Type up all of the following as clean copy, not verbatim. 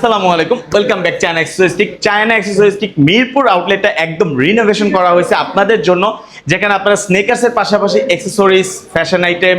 আসসালামু আলাইকুম, welcome back China accessoristic. China accessoristic Mirpur আউটলেটটা একদম রিনোভেশন করা হয়েছে আপনাদের জন্য, যেখানে আপনারা স্নেকার্সের পাশাপাশি accessories, fashion item,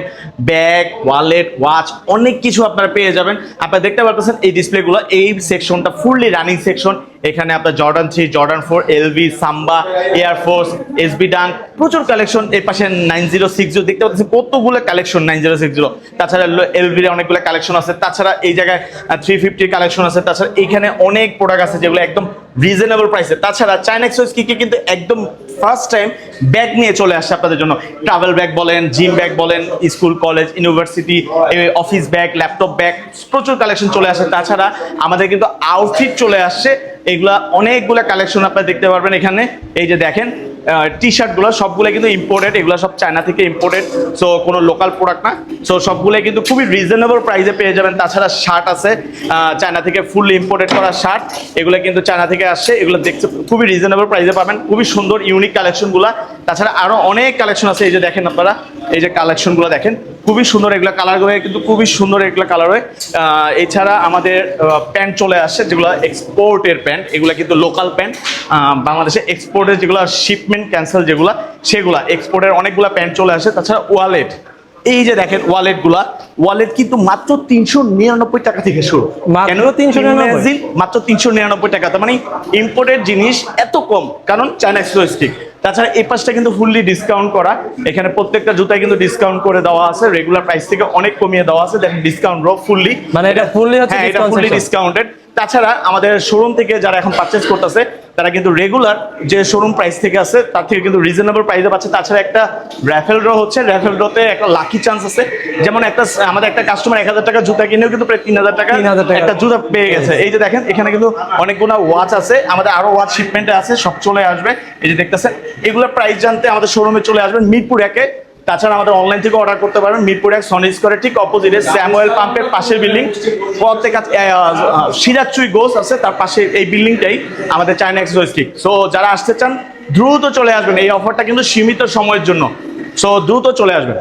bag, wallet, watch অনেক কিছু আপনারা পেয়ে যাবেন। আপনারা দেখতে পাচ্ছেন এই ডিসপ্লেগুলো, এই সেকশনটা ফুললি রানিং সেকশন। এখানে আপনার জর্ডান 3, জর্ডান 4, এলভি, সাম্বা, এয়ারফোর্স, এসবি ডাঙ্ক, প্রচুর কালেকশন। এর পাশে 9060 দেখতে পাচ্ছেন কতগুলো কালেকশন 9060। তাছাড়া এলভির অনেকগুলো কালেকশন আছে। তাছাড়া এই জায়গায় 350 কালেকশন আছে। তাছাড়া এখানে অনেক প্রোডাক্ট আছে যেগুলো একদম রিজনেবল প্রাইসে। তাছাড়া চায়না অ্যাক্সেসরিজ কিন্তু একদম ফার্স্ট টাইম ব্যাগ নিয়ে চলে আসছে আপনাদের জন্য। ট্রাভেল ব্যাগ বলেন, জিম ব্যাগ বলেন, school, college, university, office bag, laptop bag, প্রচুর কালেকশন চলে আসে। তাছাড়া আমাদের কিন্তু আউটফিট চলে আসছে। এগুলা অনেকগুলো কালেকশন আপনারা দেখতে পারবেন এখানে। এই যে দেখেন টি শার্টগুলো সবগুলো কিন্তু ইম্পোর্টেড, এগুলো সব চায়না থেকে ইম্পোর্টেড, সো কোনো লোকাল প্রোডাক্ট না। সো সবগুলো কিন্তু খুবই রিজনেবল প্রাইসে পেয়ে যাবেন। তাছাড়া শার্ট আছে চায়না থেকে ফুললি ইম্পোর্টেড করা শার্ট, এগুলো কিন্তু চায়না থেকে আসছে। এগুলো দেখতে খুবই রিজনেবল প্রাইসে পাবেন, খুবই সুন্দর ইউনিক কালেকশনগুলো। তাছাড়া আরও অনেক কালেকশন আছে। এই যে দেখেন আপনারা, এই যে কালেকশনগুলো দেখেন, খুবই সুন্দর এগুলো কালারগুলো কিন্তু খুবই সুন্দর এগুলো কালার হয়। এছাড়া আমাদের প্যান্ট চলে আসছে যেগুলো এক্সপোর্টের প্যান্ট, এগুলো কিন্তু লোকাল প্যান্ট। বাংলাদেশে এক্সপোর্টের যেগুলো শিপমেন্ট ক্যান্সেল যেগুলো, সেগুলো এক্সপোর্টের অনেকগুলো প্যান্ট চলে আসে। তাছাড়া ওয়ালেট, এই যে দেখেন ওয়ালেট কিন্তু মাত্র 399 টাকা থেকে শুরু। কেন 399? মাত্র 399 টাকা। তার মানে ইম্পোর্টেড জিনিস এত কম, কারণ চায়না অ্যাক্সেসরিজ। তাছাড়া এই পাশটা কিন্তু ফুললি ডিসকাউন্ট করা। এখানে প্রত্যেকটা জুতায় কিন্তু ডিসকাউন্ট করে দেওয়া আছে, রেগুলার প্রাইস থেকে অনেক কমিয়ে দেওয়া আছে। দেখেন ডিসকাউন্ট ফুললি, মানে এটা ফুললি হচ্ছে এটা ফুললি ডিসকাউন্টেড। তাছাড়া আমাদের শোরুম থেকে যারা এখন পারচেজ করতেছে তারা কিন্তু রেগুলার যে শোরুম প্রাইস থেকে আছে তার থেকে কিন্তু রিজনেবল প্রাইসে পাচ্ছে। তাছাড়া একটা র্যাফেল ড্র হচ্ছে, র্যাফেল ড্রতে একটা লাকি চান্স আছে। যেমন আমাদের একটা কাস্টমার 1000 টাকা জুতা কিনেও কিন্তু প্রায় 3000 টাকা একটা জুতা পেয়ে গেছে। এই যে দেখেন এখানে কিন্তু অনেকগুলো ওয়াচ আছে, আমাদের আরো ওয়াচ শিপমেন্টে আছে, সব চলে আসবে। এই যে দেখতেছেন, এগুলোর প্রাইস জানতে আমাদের শোরুমে চলে আসবেন মিরপুর 1-এ। তাছাড়া আমাদের অনলাইন থেকে অর্ডার করতে পারবেন মিরপুর 1 সনি স্কয়ারের ঠিক অপোজিটে স্যামুয়েল পাম্পের পাশের বিল্ডিং, প্রত্যেক সিরাজচুই গোস আছে তার পাশে এই বিল্ডিংটাই আমাদের চায়না অ্যাক্সেসরিজ। সো যারা আসতে চান দ্রুত চলে আসবেন, এই অফারটা কিন্তু সীমিত সময়ের জন্য। সো দ্রুত চলে আসবেন।